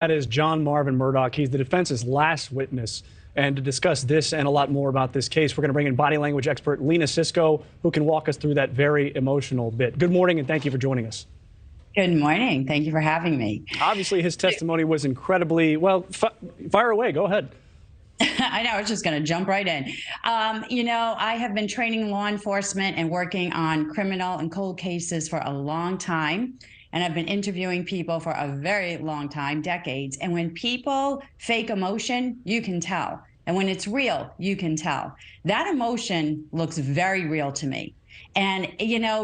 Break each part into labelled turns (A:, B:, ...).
A: That is Marvin Murdaugh. He's the defense's last witness. And to discuss this and a lot more about this case, we're going to bring in body language expert Lena Sisco, who can walk us through that very emotional bit. Good morning, and thank you for joining us.
B: Good morning. Thank you for having me.
A: Obviously, his testimony was incredibly, well, fire away. Go ahead.
B: I know, I was just going to jump right in. I have been training law enforcement and working on criminal and cold cases for a long time. And I've been interviewing people for a very long time, decades. And when people fake emotion, you can tell. And when it's real, you can tell. That emotion looks very real to me. And,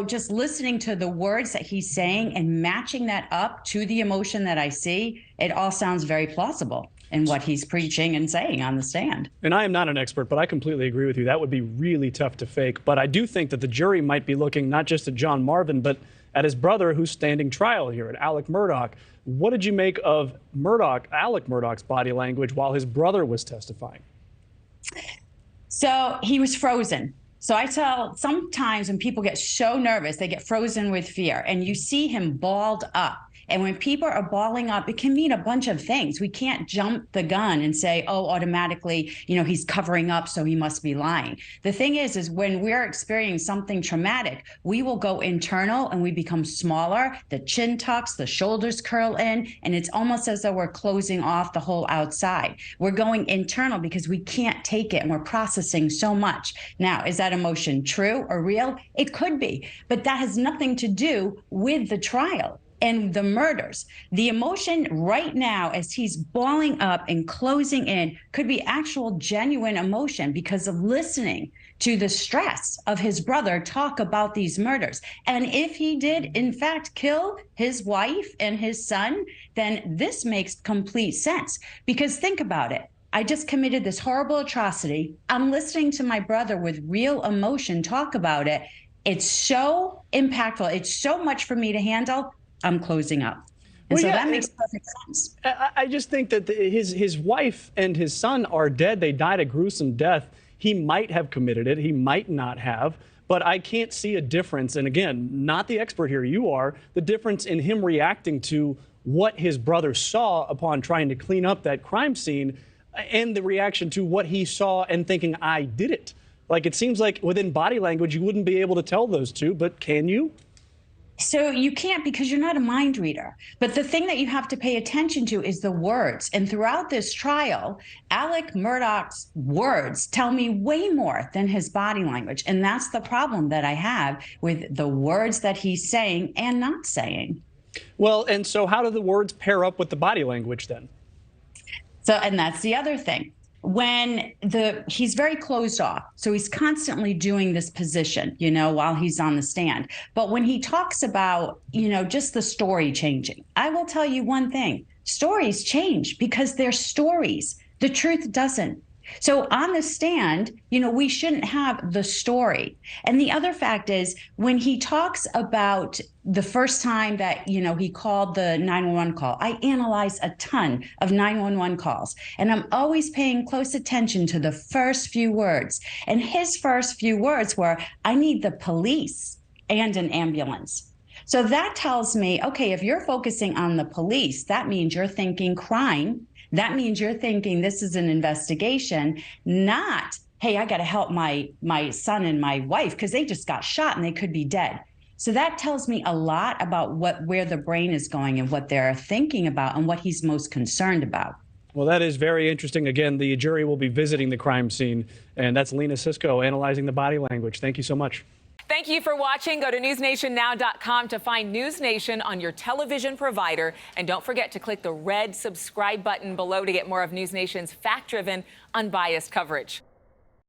B: just listening to the words that he's saying and matching that up to the emotion that I see, it all sounds very plausible in what he's preaching and saying on the stand.
A: And I am not an expert, but I completely agree with you. That would be really tough to fake. But I do think that the jury might be looking not just at Marvin, but at his brother, who's standing trial here, at Alex Murdaugh. What did you make of Alex Murdaugh's body language while his brother was testifying?
B: So he was frozen. So I tell sometimes when people get so nervous, they get frozen with fear, and you see him balled up. And when people are balling up, it can mean a bunch of things. We can't jump the gun and say, oh, automatically, he's covering up, so he must be lying. The thing is when we're experiencing something traumatic, we will go internal and we become smaller. The chin tucks, the shoulders curl in, and it's almost as though we're closing off the whole outside. We're going internal because we can't take it and we're processing so much. Now, is that emotion true or real? It could be, but that has nothing to do with the trial and the murders. The emotion right now, as he's balling up and closing in, could be actual genuine emotion because of listening to the stress of his brother talk about these murders. And if he did, in fact, kill his wife and his son, then this makes complete sense. Because think about it. I just committed this horrible atrocity. I'm listening to my brother with real emotion talk about it. It's so impactful. It's so much for me to handle. I'm closing up. And so that makes perfect sense.
A: I just think that his wife and his son are dead. They died a gruesome death. He might have committed it. He might not have. But I can't see a difference. And again, not the expert here, you are, the difference in him reacting to what his brother saw upon trying to clean up that crime scene and the reaction to what he saw and thinking, I did it. Like, it seems like within body language, you wouldn't be able to tell those two, but can you?
B: So you can't because you're not a mind reader. But the thing that you have to pay attention to is the words. And throughout this trial, Alex Murdaugh's words tell me way more than his body language. And that's the problem that I have with the words that he's saying and not saying.
A: Well, and so how do the words pair up with the body language then?
B: And that's the other thing. When he's very closed off, so he's constantly doing this position, while he's on the stand. But when he talks about, just the story changing, I will tell you one thing: stories change because they're stories. The truth doesn't. So on the stand, we shouldn't have the story. And the other fact is when he talks about the first time that, he called the 911 call, I analyze a ton of 911 calls, and I'm always paying close attention to the first few words. And his first few words were, I need the police and an ambulance. So that tells me, okay, if you're focusing on the police, that means you're thinking crime. That means you're thinking this is an investigation, not, hey, I got to help my son and my wife because they just got shot and they could be dead. So that tells me a lot about where the brain is going and what they're thinking about and what he's most concerned about.
A: Well, that is very interesting. Again, the jury will be visiting the crime scene, and that's Lena Sisco analyzing the body language. Thank you so much.
C: Thank you for watching. Go to newsnationnow.com to find NewsNation on your television provider. And don't forget to click the red subscribe button below to get more of NewsNation's fact-driven, unbiased coverage.